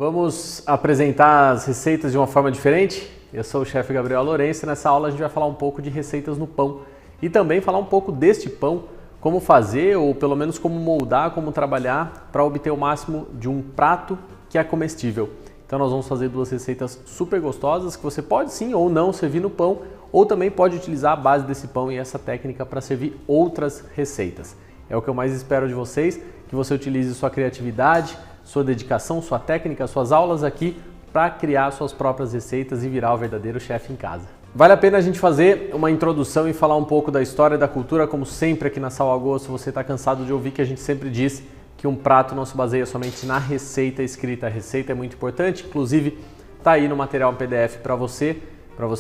Vamos apresentar as receitas de uma forma diferente? Eu sou o chefe Gabriel Lourenço e nessa aula a gente vai falar um pouco de receitas no pão e também falar um pouco deste pão, como fazer ou pelo menos como moldar, como trabalhar para obter o máximo de um prato que é comestível. Então nós vamos fazer duas receitas super gostosas que você pode sim ou não servir no pão ou também pode utilizar a base desse pão e essa técnica para servir outras receitas. É o que eu mais espero de vocês, que você utilize sua criatividade, sua dedicação, sua técnica, suas aulas aqui para criar suas próprias receitas e virar o verdadeiro chefe em casa. Vale a pena a gente fazer uma introdução e falar um pouco da história e da cultura, como sempre aqui na Sal a Gosto. Você está cansado de ouvir que a gente sempre diz que um prato não se baseia somente na receita escrita. A receita é muito importante, inclusive está aí no material PDF para você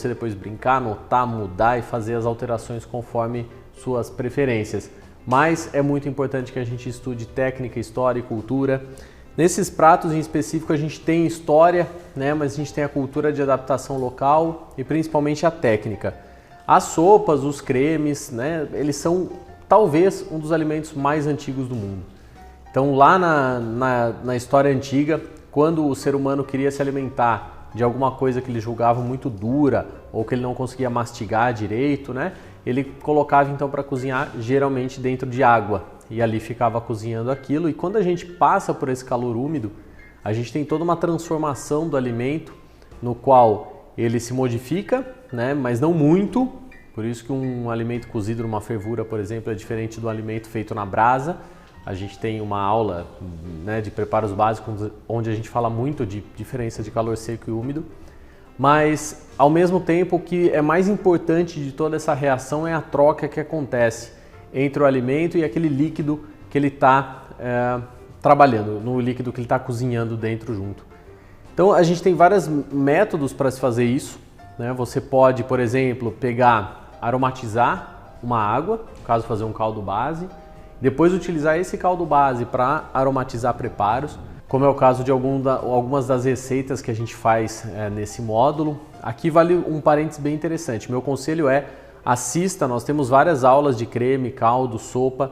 depois brincar, anotar, mudar e fazer as alterações conforme suas preferências. Mas é muito importante que a gente estude técnica, história e cultura. Nesses pratos em específico a gente tem história, né, mas a gente tem a cultura de adaptação local e principalmente a técnica. As sopas, os cremes, né, eles são talvez um dos alimentos mais antigos do mundo. Então lá na história antiga, quando o ser humano queria se alimentar de alguma coisa que ele julgava muito dura ou que ele não conseguia mastigar direito, né, ele colocava então para cozinhar geralmente dentro de água. E ali ficava cozinhando aquilo, e quando a gente passa por esse calor úmido, a gente tem toda uma transformação do alimento, no qual ele se modifica, né, mas não muito, por isso que um alimento cozido numa fervura, por exemplo, é diferente do alimento feito na brasa. A gente tem uma aula, né, de preparos básicos, onde a gente fala muito de diferença de calor seco e úmido, mas ao mesmo tempo o que é mais importante de toda essa reação é a troca que acontece entre o alimento e aquele líquido que ele está trabalhando, no líquido que ele está cozinhando dentro junto. Então a gente tem vários métodos para se fazer isso, né? Você pode, por exemplo, aromatizar uma água, no caso fazer um caldo base, depois utilizar esse caldo base para aromatizar preparos, como é o caso de algumas das receitas que a gente faz nesse módulo. Aqui vale um parênteses bem interessante, meu conselho é: assista, nós temos várias aulas de creme, caldo, sopa,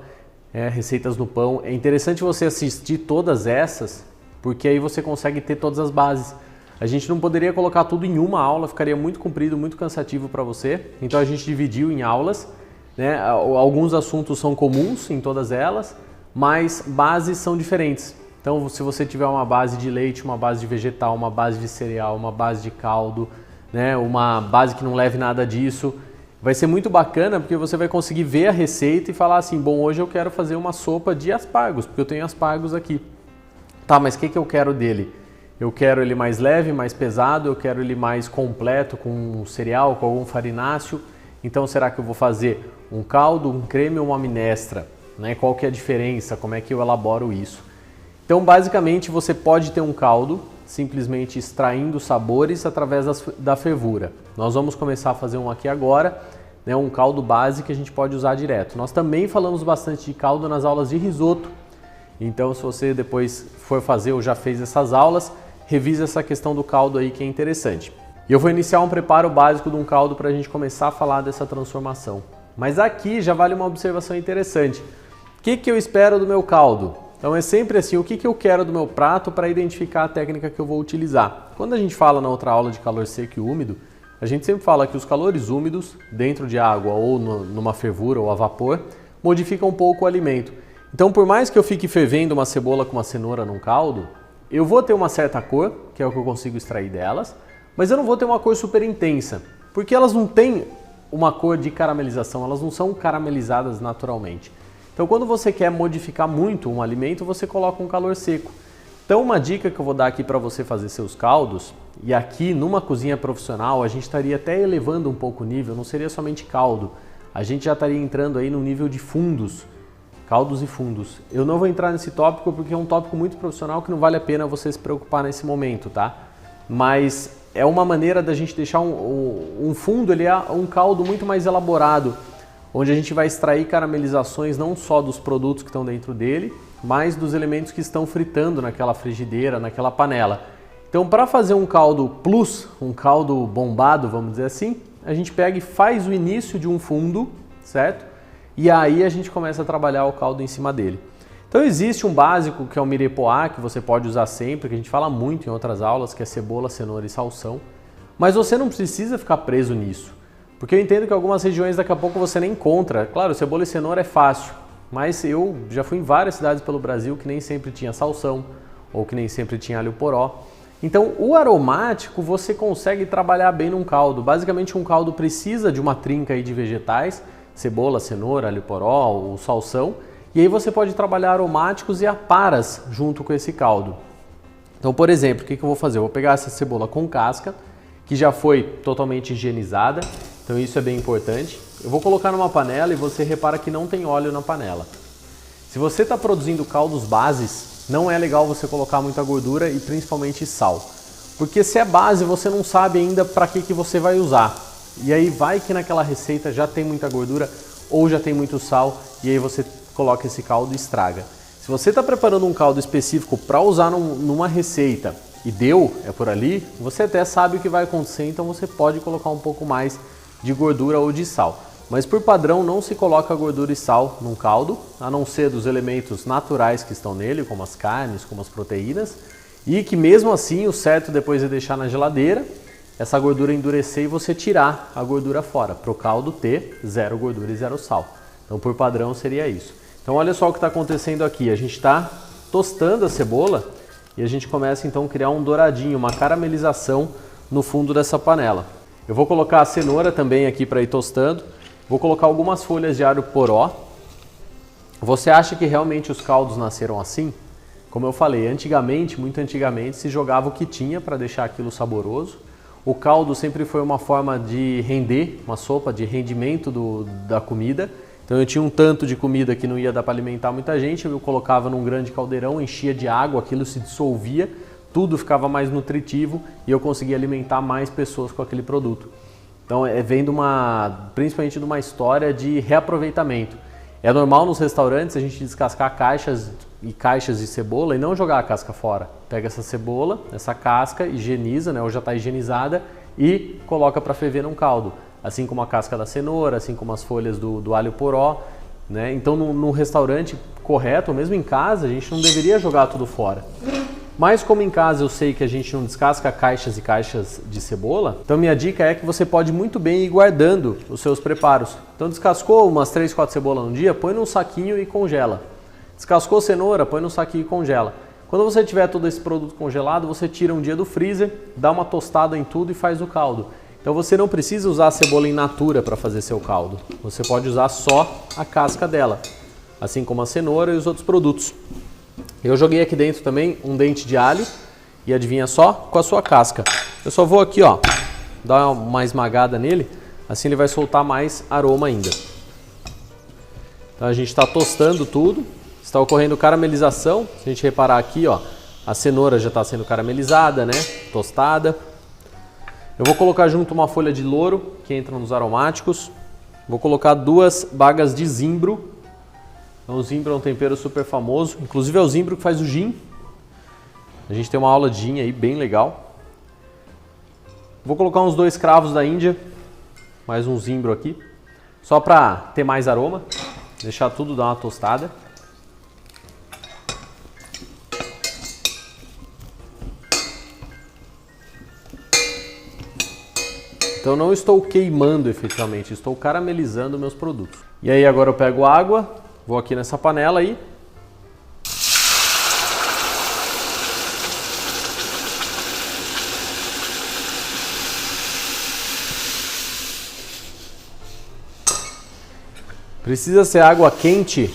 receitas no pão. É interessante você assistir todas essas, porque aí você consegue ter todas as bases. A gente não poderia colocar tudo em uma aula, ficaria muito comprido, muito cansativo para você. Então a gente dividiu em aulas, né? Alguns assuntos são comuns em todas elas, mas bases são diferentes. Então se você tiver uma base de leite, uma base de vegetal, uma base de cereal, uma base de caldo, né? Uma base que não leve nada disso, vai ser muito bacana porque você vai conseguir ver a receita e falar assim: bom, hoje eu quero fazer uma sopa de aspargos, porque eu tenho aspargos aqui. Tá, mas o que eu quero dele? Eu quero ele mais leve, mais pesado, eu quero ele mais completo, com um cereal, com algum farináceo. Então será que eu vou fazer um caldo, um creme ou uma minestra? Né? Qual que é a diferença? Como é que eu elaboro isso? Então basicamente você pode ter um caldo simplesmente extraindo sabores através da fervura. Nós vamos começar a fazer um aqui agora, né, um caldo base que a gente pode usar direto. Nós também falamos bastante de caldo nas aulas de risoto, então se você depois for fazer ou já fez essas aulas, revise essa questão do caldo aí que é interessante. E eu vou iniciar um preparo básico de um caldo para a gente começar a falar dessa transformação. Mas aqui já vale uma observação interessante. O que eu espero do meu caldo? Então é sempre assim, o que eu quero do meu prato para identificar a técnica que eu vou utilizar. Quando a gente fala na outra aula de calor seco e úmido, a gente sempre fala que os calores úmidos, dentro de água ou numa fervura ou a vapor, modificam um pouco o alimento. Então por mais que eu fique fervendo uma cebola com uma cenoura num caldo, eu vou ter uma certa cor, que é o que eu consigo extrair delas, mas eu não vou ter uma cor super intensa, porque elas não têm uma cor de caramelização, elas não são caramelizadas naturalmente. Então quando você quer modificar muito um alimento, você coloca um calor seco. Então uma dica que eu vou dar aqui para você fazer seus caldos, e aqui numa cozinha profissional a gente estaria até elevando um pouco o nível, não seria somente caldo, a gente já estaria entrando aí no nível de fundos, caldos e fundos. Eu não vou entrar nesse tópico porque é um tópico muito profissional que não vale a pena você se preocupar nesse momento, tá? Mas é uma maneira da gente deixar um fundo, ele é um caldo muito mais elaborado, onde a gente vai extrair caramelizações não só dos produtos que estão dentro dele, mas dos elementos que estão fritando naquela frigideira, naquela panela. Então, para fazer um caldo plus, um caldo bombado, vamos dizer assim, a gente pega e faz o início de um fundo, certo? E aí a gente começa a trabalhar o caldo em cima dele. Então existe um básico que é o mirepoix, que você pode usar sempre, que a gente fala muito em outras aulas, que é cebola, cenoura e salsão. Mas você não precisa ficar preso nisso, porque eu entendo que algumas regiões daqui a pouco você nem encontra. Claro, cebola e cenoura é fácil, mas eu já fui em várias cidades pelo Brasil que nem sempre tinha salsão, ou que nem sempre tinha alho poró. Então o aromático você consegue trabalhar bem num caldo. Basicamente um caldo precisa de uma trinca aí de vegetais, cebola, cenoura, alho poró, o salsão, e aí você pode trabalhar aromáticos e aparas junto com esse caldo. Então, por exemplo, o que eu vou fazer? Eu vou pegar essa cebola com casca, que já foi totalmente higienizada, então isso é bem importante. Eu vou colocar numa panela e você repara que não tem óleo na panela. Se você está produzindo caldos bases, não é legal você colocar muita gordura e principalmente sal. Porque se é base, você não sabe ainda para que você vai usar. E aí vai que naquela receita já tem muita gordura ou já tem muito sal e aí você coloca esse caldo e estraga. Se você está preparando um caldo específico para usar numa receita e deu, é por ali, você até sabe o que vai acontecer, então você pode colocar um pouco mais de gordura ou de sal. Mas por padrão não se coloca gordura e sal num caldo, a não ser dos elementos naturais que estão nele, como as carnes, como as proteínas, e que mesmo assim o certo depois é deixar na geladeira, essa gordura endurecer e você tirar a gordura fora, para o caldo ter zero gordura e zero sal. Então por padrão seria isso. Então olha só o que está acontecendo aqui, a gente está tostando a cebola e a gente começa então a criar um douradinho, uma caramelização no fundo dessa panela. Eu vou colocar a cenoura também aqui para ir tostando, vou colocar algumas folhas de alho poró. Você acha que realmente os caldos nasceram assim? Como eu falei, antigamente, muito antigamente, se jogava o que tinha para deixar aquilo saboroso. O caldo sempre foi uma forma de render, uma sopa de rendimento da comida. Então eu tinha um tanto de comida que não ia dar para alimentar muita gente, eu colocava num grande caldeirão, enchia de água, aquilo se dissolvia, tudo ficava mais nutritivo e eu conseguia alimentar mais pessoas com aquele produto. Então vem principalmente de uma história de reaproveitamento. É normal nos restaurantes a gente descascar caixas e caixas de cebola e não jogar a casca fora. Pega essa cebola, essa casca, higieniza, né, ou já está higienizada e coloca para ferver num caldo. Assim como a casca da cenoura, assim como as folhas do alho poró, né? Então no restaurante correto, ou mesmo em casa, a gente não deveria jogar tudo fora. Mas como em casa eu sei que a gente não descasca caixas e caixas de cebola, então minha dica é que você pode muito bem ir guardando os seus preparos. Então descascou umas 3, 4 cebolas no dia, põe num saquinho e congela. Descascou cenoura, põe num saquinho e congela. Quando você tiver todo esse produto congelado, você tira um dia do freezer, dá uma tostada em tudo e faz o caldo. Então você não precisa usar a cebola in natura para fazer seu caldo. Você pode usar só a casca dela, assim como a cenoura e os outros produtos. Eu joguei aqui dentro também um dente de alho e adivinha só? Com a sua casca. Eu só vou aqui, ó, dar uma esmagada nele, assim ele vai soltar mais aroma ainda. Então a gente está tostando tudo, está ocorrendo caramelização. Se a gente reparar aqui, ó, a cenoura já está sendo caramelizada, né? Tostada. Eu vou colocar junto uma folha de louro, que entra nos aromáticos. Vou colocar 2 bagas de zimbro. Então, o zimbro é um tempero super famoso, inclusive é o zimbro que faz o gin. A gente tem uma aula de gin aí bem legal. Vou colocar uns 2 cravos da Índia, mais um zimbro aqui, só para ter mais aroma, deixar tudo dar uma tostada. Então não estou queimando efetivamente, estou caramelizando meus produtos. E aí agora eu pego água, vou aqui nessa panela aí. Precisa ser água quente?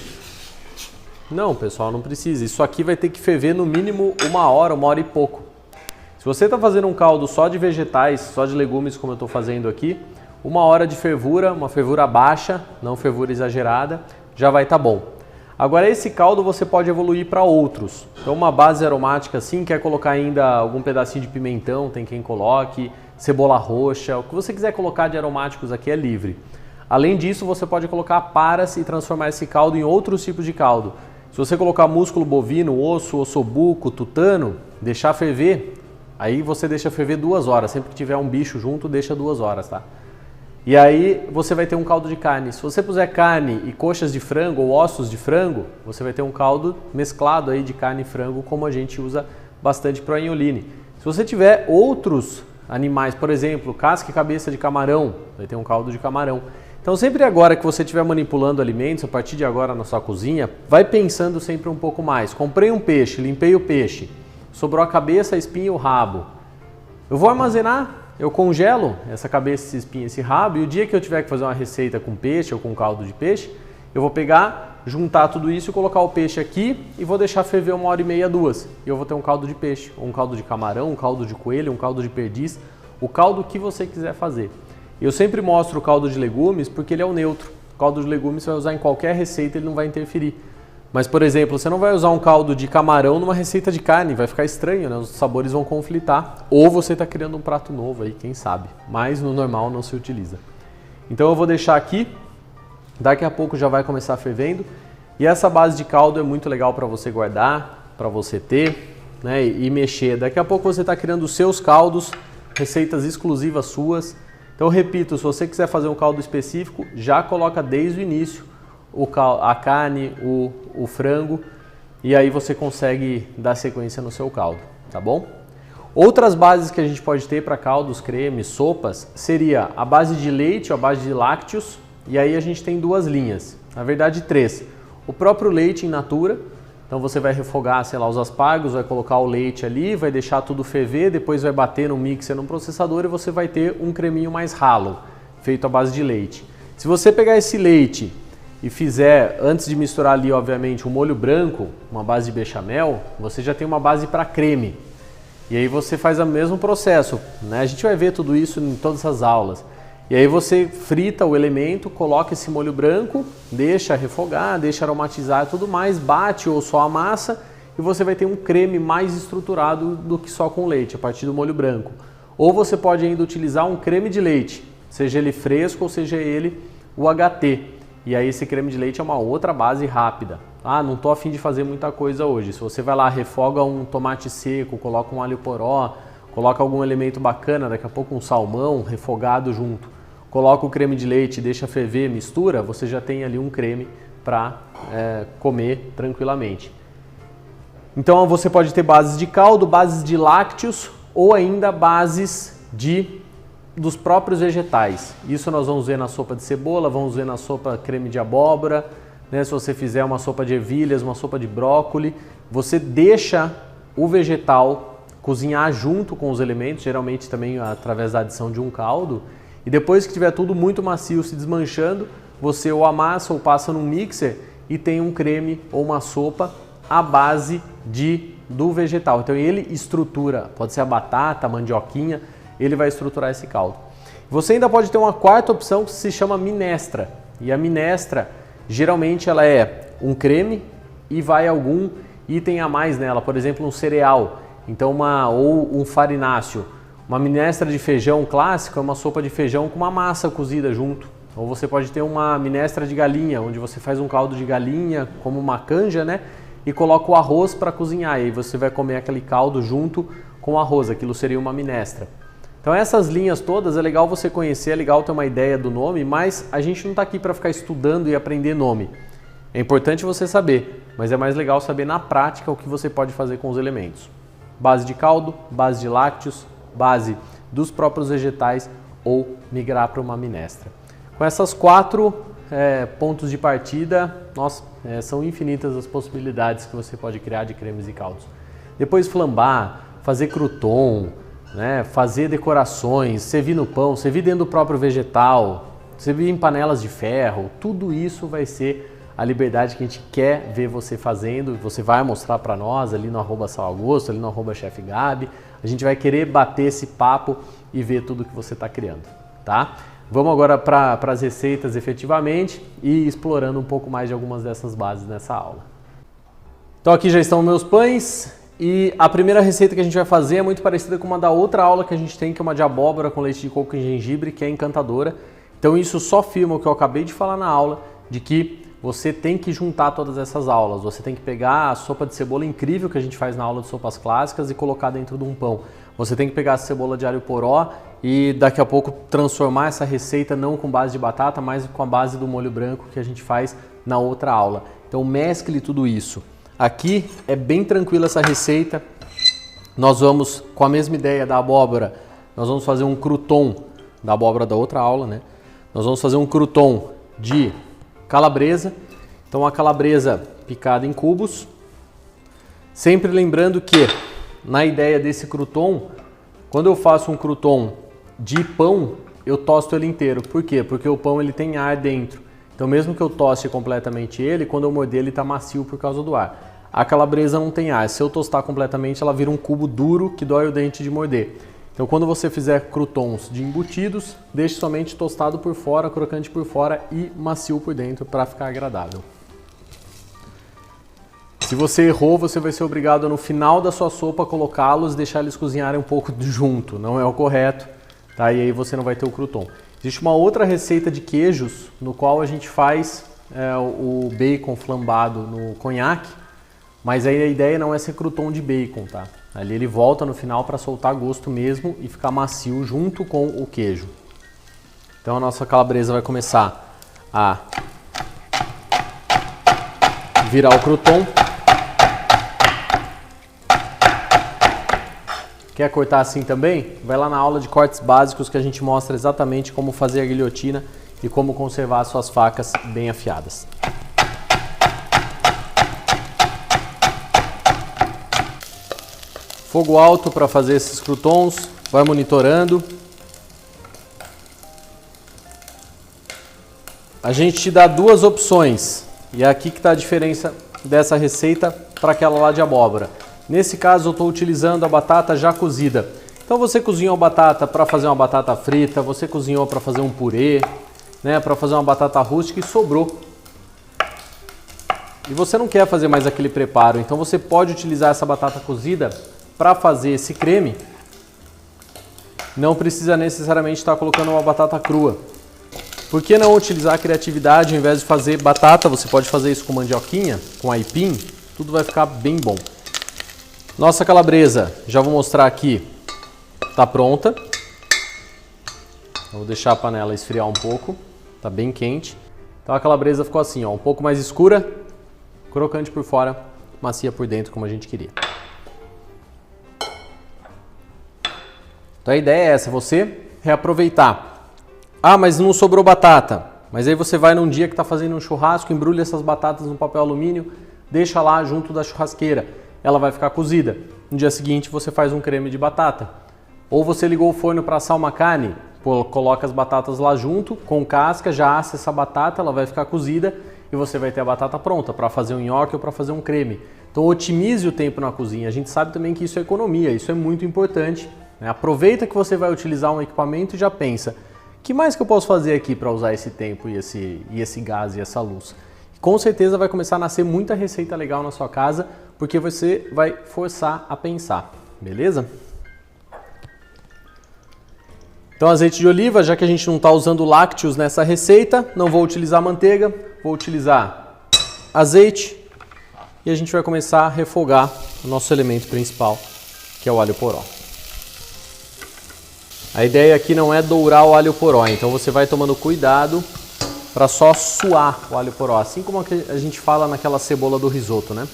Não, pessoal, não precisa. Isso aqui vai ter que ferver no mínimo 1 hora, 1 hora e pouco. Se você está fazendo um caldo só de vegetais, só de legumes, como eu estou fazendo aqui, 1 hora de fervura, uma fervura baixa, não fervura exagerada, já vai estar bom. Agora esse caldo você pode evoluir para outros. Então uma base aromática assim, quer colocar ainda algum pedacinho de pimentão, tem quem coloque, cebola roxa, o que você quiser colocar de aromáticos aqui é livre. Além disso, você pode colocar paras e transformar esse caldo em outros tipos de caldo. Se você colocar músculo bovino, osso, ossobuco, tutano, deixar ferver, aí você deixa ferver 2 horas. Sempre que tiver um bicho junto, deixa 2 horas, tá? E aí você vai ter um caldo de carne. Se você puser carne e coxas de frango ou ossos de frango, você vai ter um caldo mesclado aí de carne e frango, como a gente usa bastante para o anholine. Se você tiver outros animais, por exemplo, casca e cabeça de camarão, vai ter um caldo de camarão. Então sempre agora que você estiver manipulando alimentos, a partir de agora na sua cozinha, vai pensando sempre um pouco mais. Comprei um peixe, limpei o peixe, sobrou a cabeça, a espinha e o rabo. Eu vou armazenar? Eu congelo essa cabeça, essa espinha, esse rabo, e o dia que eu tiver que fazer uma receita com peixe ou com caldo de peixe, eu vou pegar, juntar tudo isso, colocar o peixe aqui e vou deixar ferver 1h30, 2. E eu vou ter um caldo de peixe, ou um caldo de camarão, um caldo de coelho, um caldo de perdiz, o caldo que você quiser fazer. Eu sempre mostro o caldo de legumes porque ele é o neutro. O caldo de legumes você vai usar em qualquer receita, ele não vai interferir. Mas, por exemplo, você não vai usar um caldo de camarão numa receita de carne, vai ficar estranho, né? Os sabores vão conflitar. Ou você está criando um prato novo aí, quem sabe. Mas no normal não se utiliza. Então eu vou deixar aqui, daqui a pouco já vai começar fervendo. E essa base de caldo é muito legal para você guardar, para você ter, né? E mexer. Daqui a pouco você está criando os seus caldos, receitas exclusivas suas. Então eu repito, se você quiser fazer um caldo específico, já coloca desde o início a carne, o frango, e aí você consegue dar sequência no seu caldo, tá bom? Outras bases que a gente pode ter para caldos, cremes, sopas, seria a base de leite ou a base de lácteos, e aí a gente tem duas linhas, na verdade 3. O próprio leite in natura, então você vai refogar, sei lá, os aspargos, vai colocar o leite ali, vai deixar tudo ferver, depois vai bater no mixer, no processador, e você vai ter um creminho mais ralo, feito à base de leite. Se você pegar esse leite e fizer, antes de misturar ali, obviamente, um molho branco, uma base de bechamel, você já tem uma base para creme. E aí você faz o mesmo processo, né? A gente vai ver tudo isso em todas as aulas. E aí você frita o elemento, coloca esse molho branco, deixa refogar, deixa aromatizar e tudo mais, bate ou só amassa, e você vai ter um creme mais estruturado do que só com leite, a partir do molho branco. Ou você pode ainda utilizar um creme de leite, seja ele fresco ou seja ele o HT. E aí esse creme de leite é uma outra base rápida. Ah, não estou a fim de fazer muita coisa hoje. Se você vai lá, refoga um tomate seco, coloca um alho poró, coloca algum elemento bacana, daqui a pouco um salmão refogado junto, coloca o creme de leite, deixa ferver, mistura, você já tem ali um creme para comer tranquilamente. Então você pode ter bases de caldo, bases de lácteos ou ainda bases dos próprios vegetais. Isso nós vamos ver na sopa de cebola, vamos ver na sopa creme de abóbora, né? Se você fizer uma sopa de ervilhas, uma sopa de brócolis, você deixa o vegetal cozinhar junto com os elementos, geralmente também através da adição de um caldo, e depois que tiver tudo muito macio se desmanchando, você ou amassa ou passa num mixer e tem um creme ou uma sopa à base do vegetal. Então ele estrutura, pode ser a batata, a mandioquinha, ele vai estruturar esse caldo. Você ainda pode ter uma quarta opção que se chama minestra. E a minestra, geralmente ela é um creme e vai algum item a mais nela, por exemplo, um cereal, então ou um farináceo. Uma minestra de feijão clássico é uma sopa de feijão com uma massa cozida junto. Ou você pode ter uma minestra de galinha, onde você faz um caldo de galinha, como uma canja, né? E coloca o arroz para cozinhar. E aí você vai comer aquele caldo junto com o arroz, aquilo seria uma minestra. Então essas linhas todas é legal você conhecer, é legal ter uma ideia do nome, mas a gente não está aqui para ficar estudando e aprender nome. É importante você saber, mas é mais legal saber na prática o que você pode fazer com os elementos. Base de caldo, base de lácteos, base dos próprios vegetais ou migrar para uma minestra. Com essas 4 pontos de partida, são infinitas as possibilidades que você pode criar de cremes e caldos. Depois flambar, fazer crouton, né, fazer decorações, servir no pão, servir dentro do próprio vegetal, servir em panelas de ferro, tudo isso vai ser a liberdade que a gente quer ver você fazendo. Você vai mostrar para nós ali no @salagosto, ali no @chefgabi. A gente vai querer bater esse papo e ver tudo que você está criando, tá? Vamos agora para as receitas efetivamente e explorando um pouco mais de algumas dessas bases nessa aula. Então aqui já estão meus pães. E a primeira receita que a gente vai fazer é muito parecida com uma da outra aula que a gente tem, que é uma de abóbora com leite de coco e gengibre, que é encantadora. Então isso só firma o que eu acabei de falar na aula, de que você tem que juntar todas essas aulas. Você tem que pegar a sopa de cebola incrível que a gente faz na aula de sopas clássicas e colocar dentro de um pão. Você tem que pegar a cebola de alho poró e daqui a pouco transformar essa receita não com base de batata, mas com a base do molho branco que a gente faz na outra aula. Então mescle tudo isso. Aqui é bem tranquila essa receita. Nós vamos, com a mesma ideia da abóbora, nós vamos fazer um crouton da abóbora da outra aula, né? Nós vamos fazer um crouton de calabresa. Então a calabresa picada em cubos. Sempre lembrando que na ideia desse crouton, quando eu faço um crouton de pão, eu tosto ele inteiro. Por quê? Porque o pão ele tem ar dentro. Então mesmo que eu toste completamente ele, quando eu morder ele está macio por causa do ar. A calabresa não tem ar. Se eu tostar completamente, ela vira um cubo duro que dói o dente de morder. Então quando você fizer croutons de embutidos, deixe somente tostado por fora, crocante por fora e macio por dentro para ficar agradável. Se você errou, você vai ser obrigado no final da sua sopa colocá-los e deixar eles cozinharem um pouco junto. Não é o correto, tá? E aí você não vai ter o crouton. Existe uma outra receita de queijos no qual a gente faz o bacon flambado no conhaque, mas aí a ideia não é ser crouton de bacon, tá? Ali ele volta no final para soltar gosto mesmo e ficar macio junto com o queijo. Então a nossa calabresa vai começar a virar o crouton. Quer cortar assim também? Vai lá na aula de cortes básicos que a gente mostra exatamente como fazer a guilhotina e como conservar as suas facas bem afiadas. Fogo alto para fazer esses croutons, vai monitorando. A gente te dá duas opções e é aqui que está a diferença dessa receita para aquela lá de abóbora. Nesse caso eu estou utilizando a batata já cozida. Então você cozinhou a batata para fazer uma batata frita, você cozinhou para fazer um purê, né, para fazer uma batata rústica e sobrou. E você não quer fazer mais aquele preparo, então você pode utilizar essa batata cozida para fazer esse creme. Não precisa necessariamente estar colocando uma batata crua. Por que não utilizar a criatividade? Ao invés de fazer batata, você pode fazer isso com mandioquinha, com aipim, tudo vai ficar bem bom. Nossa calabresa, já vou mostrar aqui, está pronta. Vou deixar a panela esfriar um pouco, está bem quente. Então a calabresa ficou assim, ó, um pouco mais escura, crocante por fora, macia por dentro, como a gente queria. Então a ideia é essa, você reaproveitar. Ah, mas não sobrou batata. Mas aí você vai num dia que está fazendo um churrasco, embrulha essas batatas no papel alumínio, deixa lá junto da churrasqueira. Ela vai ficar cozida. No dia seguinte você faz um creme de batata. Ou você ligou o forno para assar uma carne, coloca as batatas lá junto, com casca, já assa essa batata, ela vai ficar cozida e você vai ter a batata pronta para fazer um nhoque ou para fazer um creme. Então otimize o tempo na cozinha. A gente sabe também que isso é economia, isso é muito importante. Né? Aproveita que você vai utilizar um equipamento e já pensa, que mais que eu posso fazer aqui para usar esse tempo e esse gás e essa luz? Com certeza vai começar a nascer muita receita legal na sua casa, porque você vai forçar a pensar, beleza? Então azeite de oliva, já que a gente não está usando lácteos nessa receita, não vou utilizar manteiga, vou utilizar azeite e a gente vai começar a refogar o nosso elemento principal, que é o alho poró. A ideia aqui não é dourar o alho poró, então você vai tomando cuidado para só suar o alho poró, assim como a gente fala naquela cebola do risoto, né?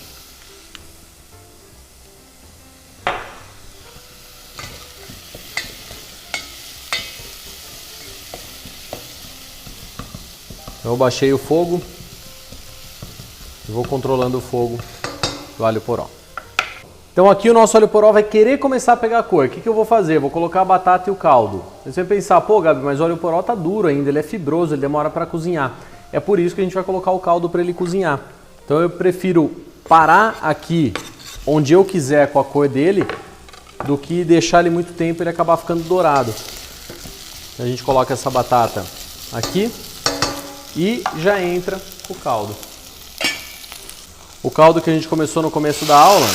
Então eu baixei o fogo e vou controlando o fogo do alho poró. Então aqui o nosso alho poró vai querer começar a pegar cor. O que eu vou fazer? Vou colocar a batata e o caldo. Você vai pensar, pô Gabi, mas o alho poró tá duro ainda, ele é fibroso, ele demora para cozinhar. É por isso que a gente vai colocar o caldo para ele cozinhar. Então eu prefiro parar aqui onde eu quiser com a cor dele, do que deixar ele muito tempo e ele acabar ficando dourado. Então a gente coloca essa batata aqui e já entra o caldo. O caldo que a gente começou no começo da aula.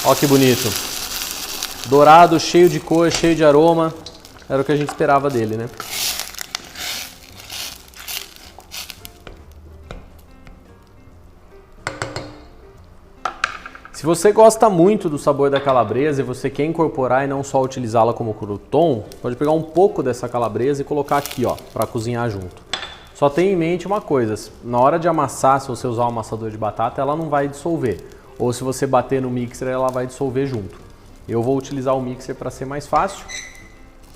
Olha que bonito. Dourado, cheio de cor, cheio de aroma. Era o que a gente esperava dele, né? Se Se você gosta muito do sabor da calabresa e você quer incorporar e não só utilizá-la como crouton, pode pegar um pouco dessa calabresa e colocar aqui, ó, para cozinhar junto. Só tenha em mente uma coisa, na hora de amassar, se você usar um amassador de batata, ela não vai dissolver. Ou se você bater no mixer, ela vai dissolver junto. Eu vou utilizar o mixer para ser mais fácil.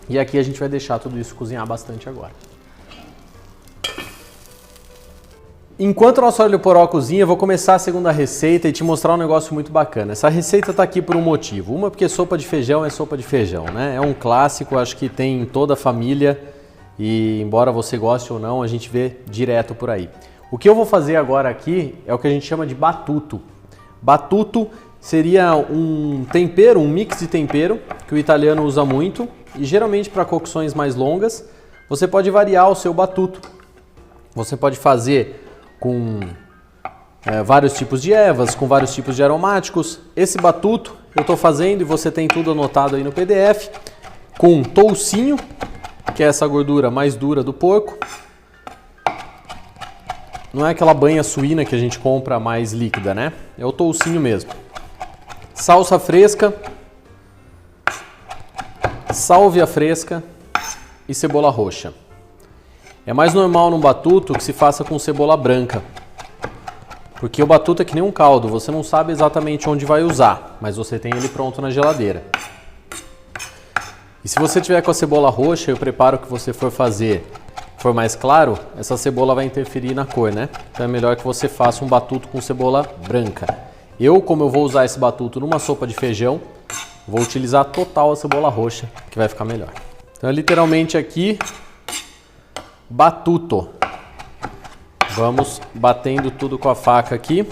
E aqui a gente vai deixar tudo isso cozinhar bastante agora. Enquanto o nosso alho poró cozinha, eu vou começar a segunda receita e te mostrar um negócio muito bacana. Essa receita está aqui por um motivo. Uma, porque sopa de feijão é sopa de feijão, né? É um clássico, acho que tem em toda a família e embora você goste ou não, a gente vê direto por aí. O que eu vou fazer agora aqui é o que a gente chama de batuto. Batuto seria um tempero, um mix de tempero que o italiano usa muito e geralmente para cocções mais longas você pode variar o seu batuto. Você pode fazer com vários tipos de ervas, com vários tipos de aromáticos. Esse batuto eu estou fazendo e você tem tudo anotado aí no PDF, com toucinho, que é essa gordura mais dura do porco. Não é aquela banha suína que a gente compra mais líquida, né? É o toucinho mesmo. Salsa fresca, sálvia fresca e cebola roxa. É mais normal no batuto que se faça com cebola branca, porque o batuto é que nem um caldo, você não sabe exatamente onde vai usar, mas você tem ele pronto na geladeira. E se você tiver com a cebola roxa e o preparo que você for fazer for mais claro, essa cebola vai interferir na cor, né? Então é melhor que você faça um batuto com cebola branca. Como eu vou usar esse batuto numa sopa de feijão, vou utilizar total a cebola roxa, que vai ficar melhor. Então é literalmente aqui batuto. Vamos batendo tudo com a faca aqui.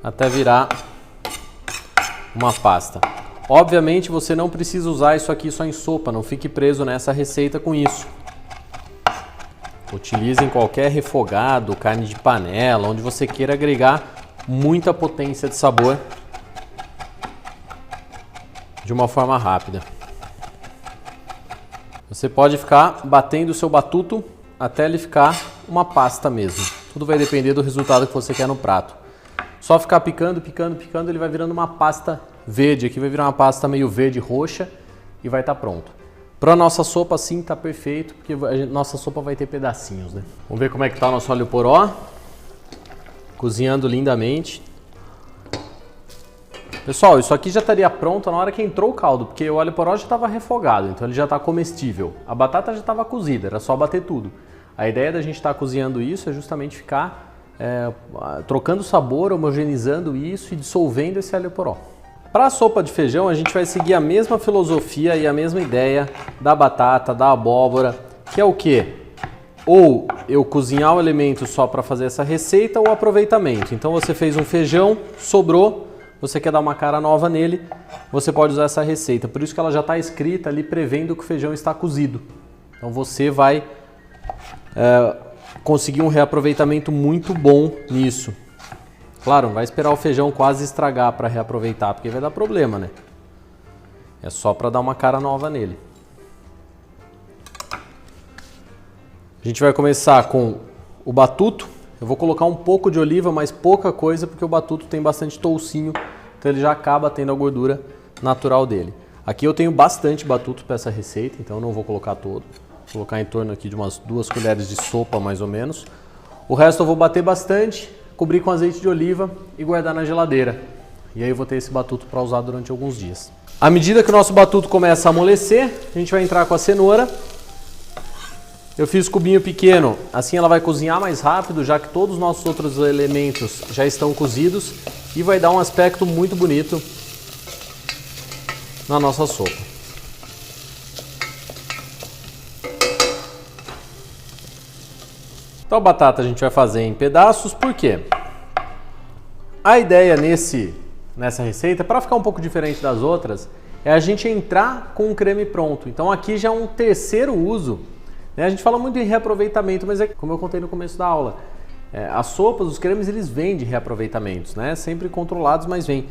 Até virar uma pasta. Obviamente você não precisa usar isso aqui só em sopa, não fique preso nessa receita com isso. Utilize em qualquer refogado, carne de panela, onde você queira agregar muita potência de sabor de uma forma rápida. Você pode ficar batendo o seu batuto até ele ficar uma pasta mesmo. Tudo vai depender do resultado que você quer no prato. Só ficar picando, picando, picando, ele vai virando uma pasta verde. Aqui vai virar uma pasta meio verde roxa e vai estar pronto. Para a nossa sopa assim tá perfeito, porque nossa sopa vai ter pedacinhos, né? Vamos ver como é que tá o nosso alho poró. Cozinhando lindamente. Pessoal, isso aqui já estaria pronto na hora que entrou o caldo, porque o alho poró já estava refogado, então ele já está comestível. A batata já estava cozida, era só bater tudo. A ideia da gente estar cozinhando isso é justamente ficar trocando sabor, homogeneizando isso e dissolvendo esse alho poró. Para a sopa de feijão, a gente vai seguir a mesma filosofia e a mesma ideia da batata, da abóbora, que é o quê? Ou eu cozinhar o elemento só para fazer essa receita ou aproveitamento. Então você fez um feijão, sobrou, você quer dar uma cara nova nele, você pode usar essa receita. Por isso que ela já está escrita ali prevendo que o feijão está cozido. Então você vai conseguir um reaproveitamento muito bom nisso. Claro, não vai esperar o feijão quase estragar para reaproveitar, porque vai dar problema, né? É só para dar uma cara nova nele. A gente vai começar com o batuto. Eu vou colocar um pouco de oliva, mas pouca coisa, porque o batuto tem bastante toucinho, então ele já acaba tendo a gordura natural dele. Aqui eu tenho bastante batuto para essa receita, então eu não vou colocar todo. Vou colocar em torno aqui de umas 2 colheres de sopa, mais ou menos. O resto eu vou bater bastante, cobrir com azeite de oliva e guardar na geladeira. E aí eu vou ter esse batuto para usar durante alguns dias. À medida que o nosso batuto começa a amolecer, a gente vai entrar com a cenoura. Eu fiz cubinho pequeno, assim ela vai cozinhar mais rápido, já que todos os nossos outros elementos já estão cozidos e vai dar um aspecto muito bonito na nossa sopa. Então a batata a gente vai fazer em pedaços, por quê? A ideia nessa receita, para ficar um pouco diferente das outras, é a gente entrar com um creme pronto. Então aqui já é um terceiro uso. A gente fala muito em reaproveitamento, mas é como eu contei no começo da aula. As sopas, os cremes, eles vêm de reaproveitamentos, né? Sempre controlados, mas vêm.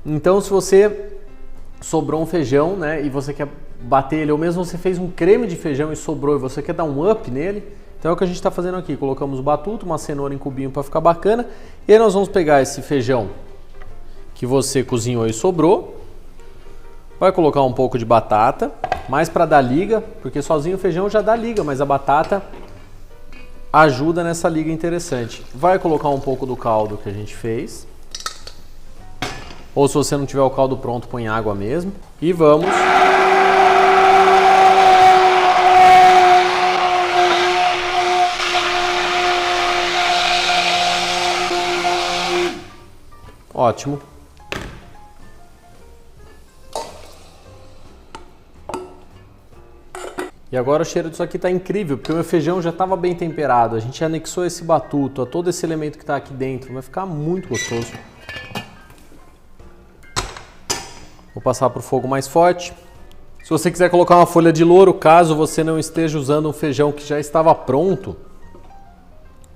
Então, se você sobrou um feijão, né, e você quer bater ele, ou mesmo você fez um creme de feijão e sobrou e você quer dar um up nele, Então é o que a gente está fazendo aqui, colocamos o batuto, uma cenoura em cubinho para ficar bacana, e aí nós vamos pegar esse feijão que você cozinhou e sobrou, vai colocar um pouco de batata, mais para dar liga, porque sozinho o feijão já dá liga, mas a batata ajuda nessa liga interessante. Vai colocar um pouco do caldo que a gente fez, ou se você não tiver o caldo pronto, põe água mesmo, e vamos... Ótimo. E agora o cheiro disso aqui está incrível, porque o meu feijão já estava bem temperado. A gente anexou esse batuto a todo esse elemento que está aqui dentro. Vai ficar muito gostoso. Vou passar para o fogo mais forte. Se você quiser colocar uma folha de louro, caso você não esteja usando um feijão que já estava pronto,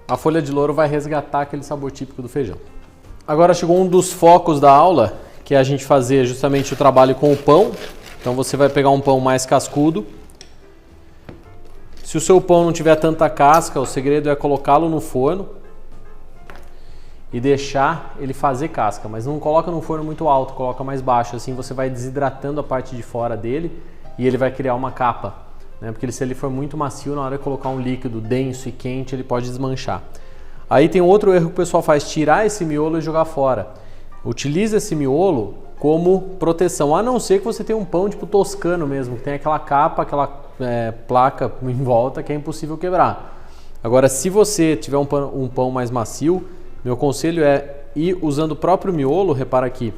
a folha de louro vai resgatar aquele sabor típico do feijão. Agora chegou um dos focos da aula, que é a gente fazer justamente o trabalho com o pão. Então você vai pegar um pão mais cascudo. Se o seu pão não tiver tanta casca, o segredo é colocá-lo no forno e deixar ele fazer casca. Mas não coloca no forno muito alto, coloca mais baixo. Assim você vai desidratando a parte de fora dele e ele vai criar uma capa, né? Porque se ele for muito macio, na hora de colocar um líquido denso e quente, ele pode desmanchar. Aí tem outro erro que o pessoal faz, tirar esse miolo e jogar fora. Utiliza esse miolo como proteção, a não ser que você tenha um pão tipo toscano mesmo, que tem aquela capa, aquela placa em volta que é impossível quebrar. Agora, se você tiver um pão mais macio, meu conselho é ir usando o próprio miolo, repara aqui,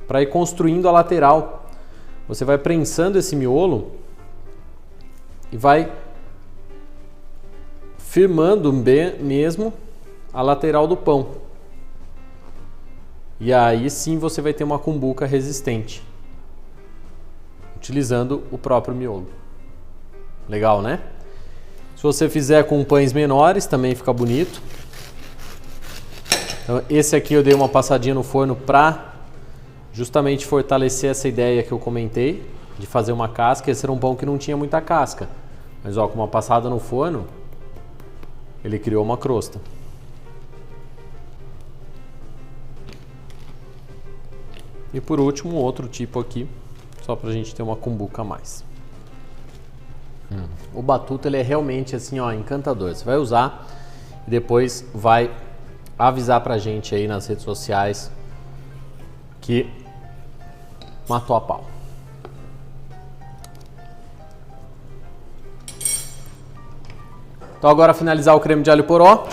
para ir construindo a lateral. Você vai prensando esse miolo e vai firmando bem mesmo a lateral do pão. E aí sim você vai ter uma cumbuca resistente, utilizando o próprio miolo. Legal, né? Se você fizer com pães menores, também fica bonito. Então, esse aqui eu dei uma passadinha no forno para justamente fortalecer essa ideia que eu comentei, de fazer uma casca. Esse era um pão que não tinha muita casca. Mas ó, com uma passada no forno, ele criou uma crosta. E por último, outro tipo aqui, só pra gente ter uma cumbuca a mais. O batuto ele é realmente assim, ó, encantador. Você vai usar e depois vai avisar pra gente aí nas redes sociais que matou a pau. Então agora finalizar o creme de alho poró.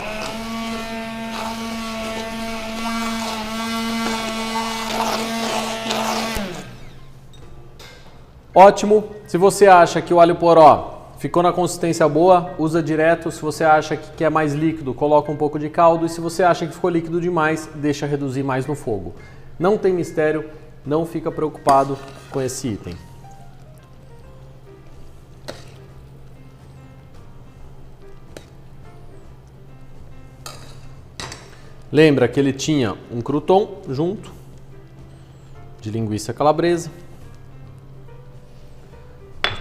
Ótimo. Se você acha que o alho poró ficou na consistência boa, usa direto. Se você acha que quer mais líquido, coloca um pouco de caldo. E se você acha que ficou líquido demais, deixa reduzir mais no fogo. Não tem mistério, não fica preocupado com esse item. Lembra que ele tinha um crouton junto, de linguiça calabresa.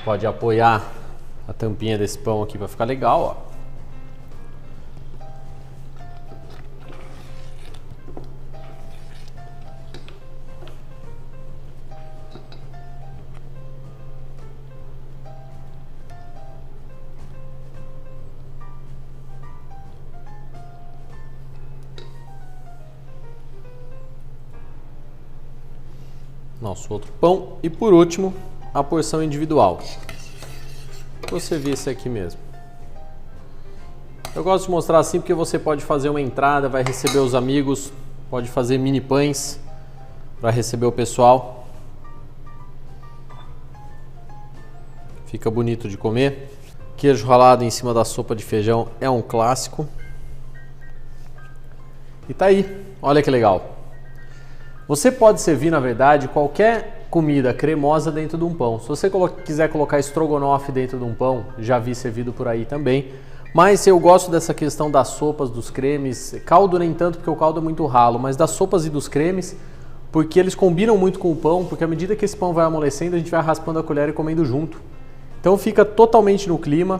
Pode apoiar a tampinha desse pão aqui para ficar legal, ó. Nosso outro pão e por último a porção individual. Vou servir esse aqui mesmo. Eu gosto de mostrar assim porque você pode fazer uma entrada, vai receber os amigos, pode fazer mini pães para receber o pessoal. Fica bonito de comer. Queijo ralado em cima da sopa de feijão é um clássico. E tá aí, olha que legal. Você pode servir, na verdade, qualquer comida cremosa dentro de um pão. Se você quiser colocar estrogonofe dentro de um pão, já vi servido por aí também. Mas eu gosto dessa questão das sopas, dos cremes. Caldo nem tanto, porque o caldo é muito ralo, mas das sopas e dos cremes, porque eles combinam muito com o pão, porque à medida que esse pão vai amolecendo, a gente vai raspando a colher e comendo junto. Então fica totalmente no clima.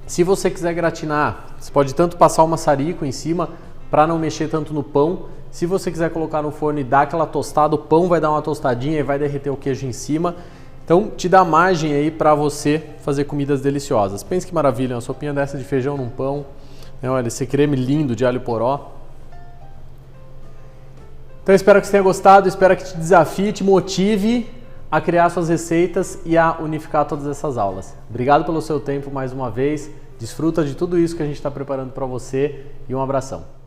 Se você quiser gratinar, você pode tanto passar o maçarico em cima para não mexer tanto no pão. Se você quiser colocar no forno e dar aquela tostada, o pão vai dar uma tostadinha e vai derreter o queijo em cima. Então te dá margem aí para você fazer comidas deliciosas. Pense que maravilha, uma sopinha dessa de feijão num pão. Olha, esse creme lindo de alho poró. Então espero que você tenha gostado, espero que te desafie, te motive a criar suas receitas e a unificar todas essas aulas. Obrigado pelo seu tempo mais uma vez, desfruta de tudo isso que a gente está preparando para você e um abração.